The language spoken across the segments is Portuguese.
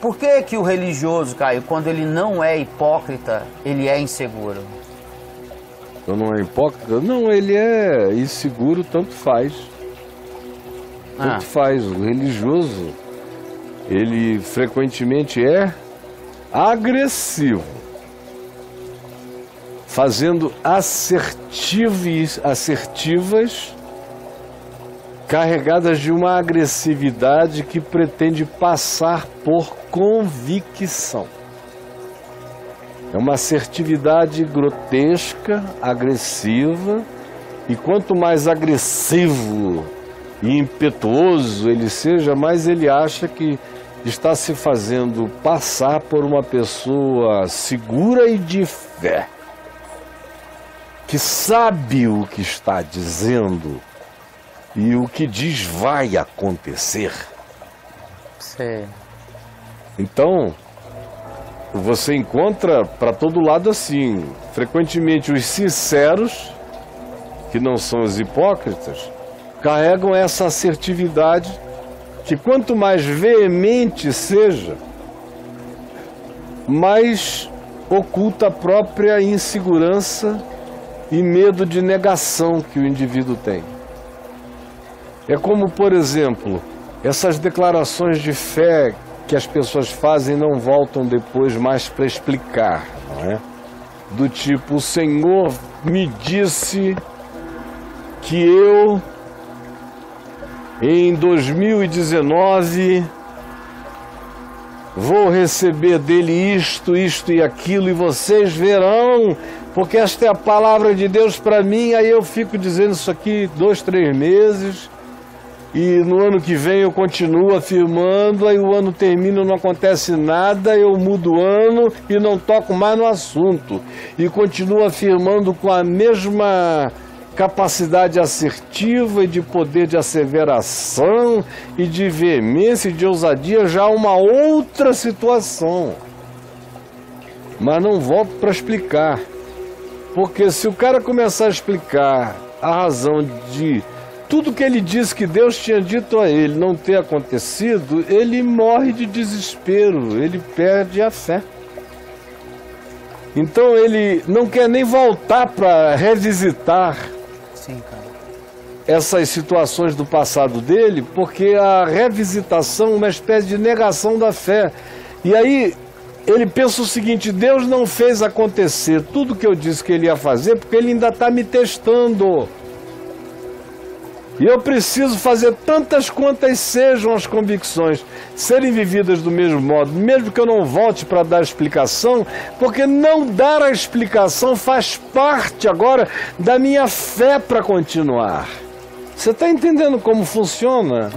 Por que que o religioso, Caio, quando ele não é hipócrita, ele é inseguro? Então não é hipócrita? Não, ele é inseguro, tanto faz. Tanto faz. O religioso, ele frequentemente é agressivo, fazendo assertivas, carregadas de uma agressividade que pretende passar por convicção. É uma assertividade grotesca, agressiva, e quanto mais agressivo e impetuoso ele seja, mais ele acha que está se fazendo passar por uma pessoa segura e de fé, que sabe o que está dizendo e o que diz vai acontecer. Sim. Então, você encontra para todo lado assim, frequentemente os sinceros, que não são os hipócritas, carregam essa assertividade que quanto mais veemente seja, mais oculta a própria insegurança e medo de negação que o indivíduo tem. É como, por exemplo, essas declarações de fé que as pessoas fazem e não voltam depois mais para explicar, não é? Do tipo, o Senhor me disse que eu, em 2019, vou receber dele isto, isto e aquilo, e vocês verão, porque esta é a palavra de Deus para mim. Aí eu fico dizendo isso aqui 2, 3 meses, e no ano que vem eu continuo afirmando, aí o ano termina e não acontece nada, eu mudo o ano e não toco mais no assunto, e continuo afirmando com a mesma capacidade assertiva e de poder de asseveração e de veemência e de ousadia já uma outra situação. Mas não volto para explicar, porque se o cara começar a explicar a razão de tudo que ele disse que Deus tinha dito a ele não ter acontecido, ele morre de desespero, ele perde a fé. Então ele não quer nem voltar para revisitar essas situações do passado dele, porque a revisitação é uma espécie de negação da fé. E aí ele pensa o seguinte: Deus não fez acontecer tudo que eu disse que ele ia fazer porque ele ainda está me testando. E eu preciso fazer tantas quantas sejam as convicções serem vividas do mesmo modo, mesmo que eu não volte para dar explicação, porque não dar a explicação faz parte agora da minha fé para continuar. Você está entendendo como funciona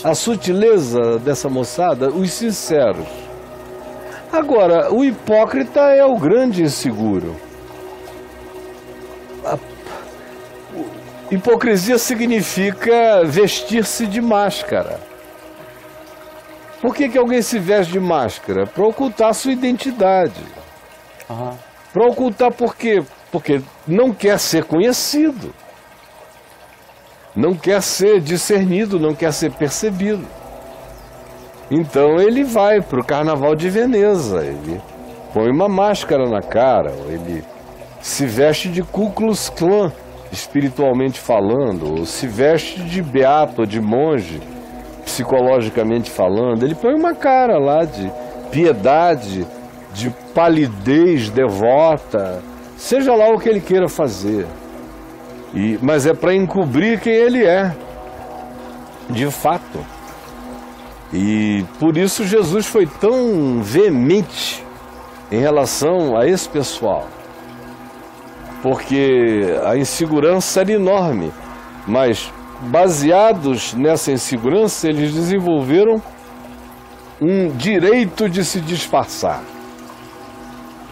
a sutileza dessa moçada? Os sinceros. Agora, o hipócrita é o grande inseguro. Hipocrisia significa vestir-se de máscara. Por que alguém se veste de máscara? Para ocultar sua identidade. Para ocultar por quê? Porque não quer ser conhecido. Não quer ser discernido, não quer ser percebido. Então ele vai para o Carnaval de Veneza, ele põe uma máscara na cara, ele se veste de Ku Klux Klan, espiritualmente falando, ou se veste de beato, de monge, psicologicamente falando. Ele põe uma cara lá de piedade, de palidez devota, seja lá o que ele queira fazer. Mas é para encobrir quem ele é, de fato. E por isso Jesus foi tão veemente em relação a esse pessoal. Porque a insegurança era enorme, mas baseados nessa insegurança, eles desenvolveram um direito de se disfarçar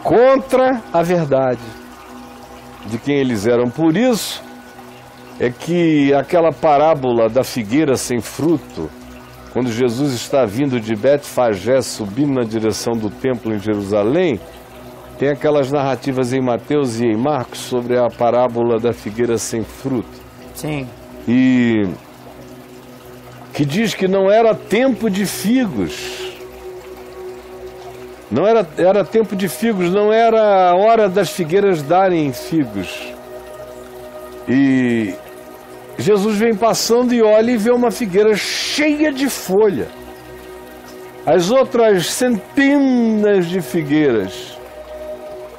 contra a verdade de quem eles eram. Por isso é que aquela parábola da figueira sem fruto, quando Jesus está vindo de Betfagé, subindo na direção do templo em Jerusalém, tem aquelas narrativas em Mateus e em Marcos sobre a parábola da figueira sem fruto. Sim. E que diz que não era tempo de figos. Não era tempo de figos, não era a hora das figueiras darem figos. E Jesus vem passando e olha e vê uma figueira cheia de folha. As outras centenas de figueiras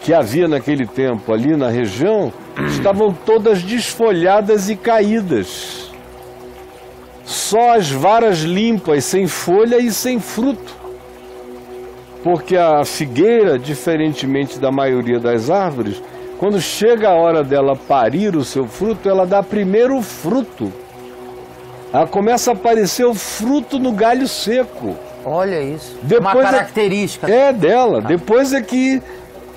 que havia naquele tempo ali na região estavam todas desfolhadas e caídas. Só as varas limpas, sem folha e sem fruto. Porque a figueira, diferentemente da maioria das árvores, quando chega a hora dela parir o seu fruto, ela dá primeiro o fruto. Ela começa a aparecer o fruto no galho seco. Olha isso. Depois uma característica. É dela. Depois é que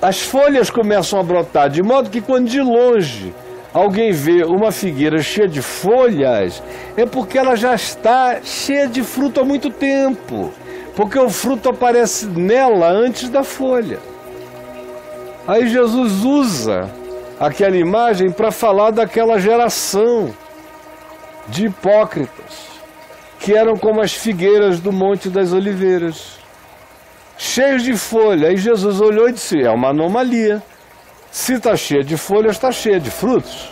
as folhas começam a brotar, de modo que quando de longe alguém vê uma figueira cheia de folhas, é porque ela já está cheia de fruto há muito tempo. Porque o fruto aparece nela antes da folha. Aí Jesus usa aquela imagem para falar daquela geração de hipócritas, que eram como as figueiras do Monte das Oliveiras, cheios de folha. Aí Jesus olhou e disse, é uma anomalia. Se está cheia de folhas, está cheia de frutos.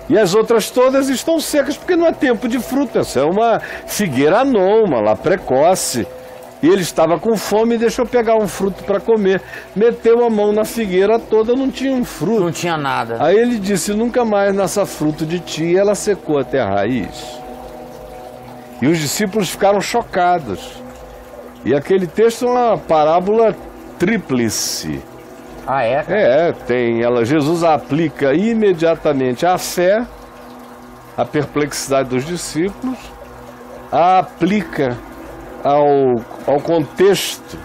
E as outras todas estão secas, porque não é tempo de fruto. Essa é uma figueira anômala, precoce. E ele estava com fome e deixou pegar um fruto para comer. Meteu a mão na figueira toda, não tinha um fruto. Não tinha nada. Aí ele disse, nunca mais nasça fruto de ti. E ela secou até a raiz. E os discípulos ficaram chocados. E aquele texto é uma parábola tríplice. Ah, é? Tem ela. Jesus a aplica imediatamente à fé, à perplexidade dos discípulos, a aplica ao contexto.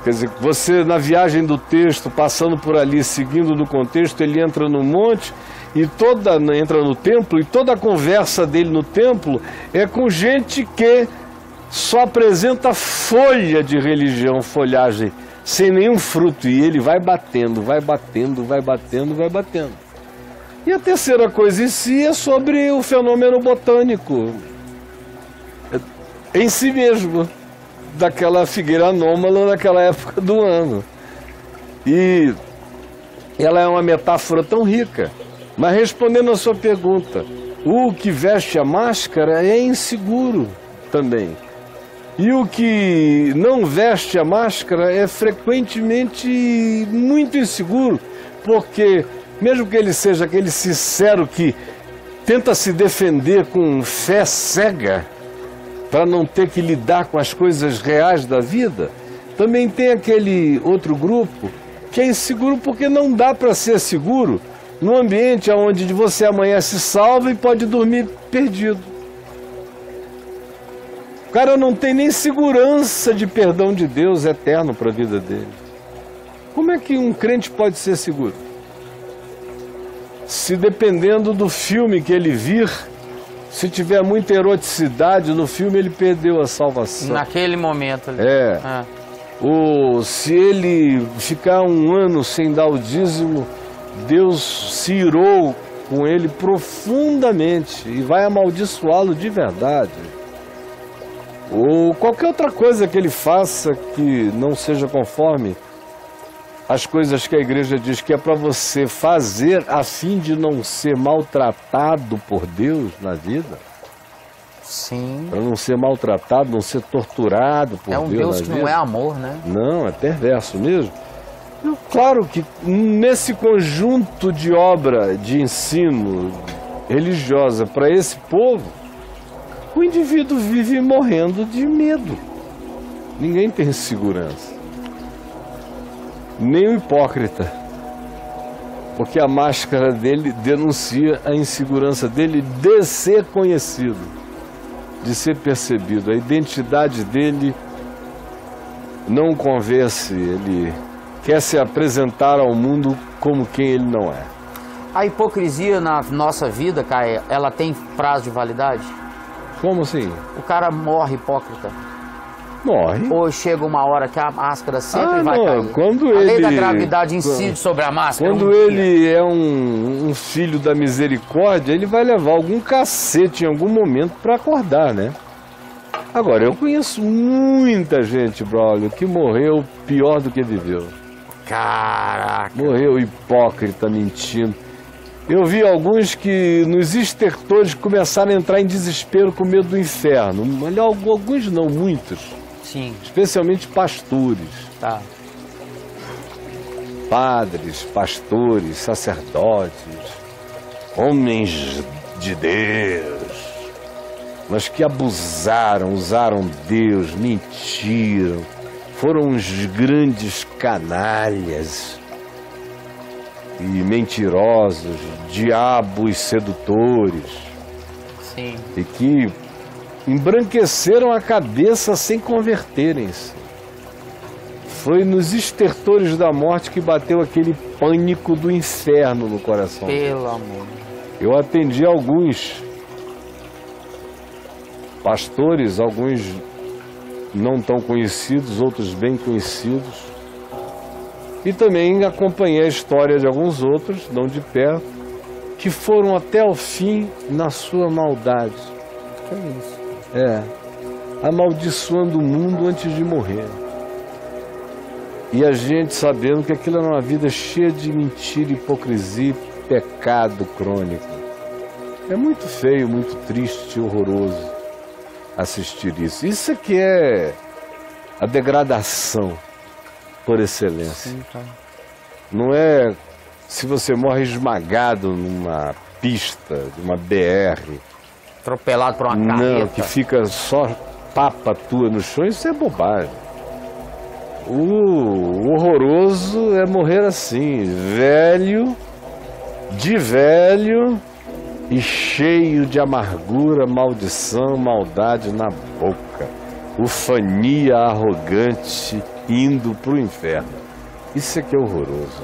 Quer dizer, você na viagem do texto, passando por ali, seguindo do contexto, ele entra no monte e entra no templo, e toda a conversa dele no templo é com gente que só apresenta folha de religião, folhagem, sem nenhum fruto, e ele vai batendo, vai batendo, vai batendo, vai batendo. E a terceira coisa em si é sobre o fenômeno botânico em si mesmo, daquela figueira anômala naquela época do ano. E ela é uma metáfora tão rica. Mas respondendo a sua pergunta, o que veste a máscara é inseguro também. E o que não veste a máscara é frequentemente muito inseguro, porque mesmo que ele seja aquele sincero que tenta se defender com fé cega, para não ter que lidar com as coisas reais da vida, também tem aquele outro grupo que é inseguro porque não dá para ser seguro num ambiente onde você amanhece salvo e pode dormir perdido. O cara não tem nem segurança de perdão de Deus eterno para a vida dele. Como é que um crente pode ser seguro? Se dependendo do filme que ele vir, se tiver muita eroticidade no filme, ele perdeu a salvação. Naquele momento ali. Ou se ele ficar um ano sem dar o dízimo, Deus se irou com ele profundamente e vai amaldiçoá-lo de verdade. Ou qualquer outra coisa que ele faça que não seja conforme as coisas que a igreja diz que é para você fazer a fim de não ser maltratado por Deus na vida. Sim. Para não ser maltratado, não ser torturado por Deus na vida. É um Deus que não é amor, né? Não, é perverso mesmo. Claro que nesse conjunto de obra de ensino religiosa para esse povo, o indivíduo vive morrendo de medo. Ninguém tem segurança. Nem o hipócrita, porque a máscara dele denuncia a insegurança dele de ser conhecido, de ser percebido. A identidade dele não o convence, ele quer se apresentar ao mundo como quem ele não é. A hipocrisia na nossa vida, Caio, ela tem prazo de validade? Como assim? O cara morre hipócrita. Morre. Ou chega uma hora que a máscara sempre vai cair. Quando a lei da gravidade incide sobre a máscara. Quando ele é um filho da misericórdia, ele vai levar algum cacete em algum momento para acordar, né? Agora, eu conheço muita gente, Braulio, que morreu pior do que viveu. Caraca. Morreu hipócrita, mentindo. Eu vi alguns que nos estertores começaram a entrar em desespero com medo do inferno. Mas alguns não, muitos. Sim. Especialmente pastores. Tá. Padres, pastores, sacerdotes, homens de Deus, mas que abusaram, usaram Deus, mentiram, foram uns grandes canalhas e mentirosos, diabos sedutores. Sim. E que embranqueceram a cabeça sem converterem-se. Foi nos estertores da morte que bateu aquele pânico do inferno no coração. Pelo amor. Eu atendi alguns pastores, alguns não tão conhecidos, outros bem conhecidos. E também acompanhei a história de alguns outros, não de perto, que foram até o fim na sua maldade. Que é isso? Amaldiçoando o mundo antes de morrer. E a gente sabendo que aquilo era uma vida cheia de mentira, hipocrisia e pecado crônico. É muito feio, muito triste, horroroso assistir isso. Isso é que é a degradação por excelência. Sim, cara. Não é se você morre esmagado numa pista, de uma BR. Atropelado por uma carreta. Não, que fica só papa tua no chão, isso é bobagem. O horroroso é morrer assim, velho e cheio de amargura, maldição, maldade na boca. Ufania arrogante indo pro inferno. Isso é que é horroroso.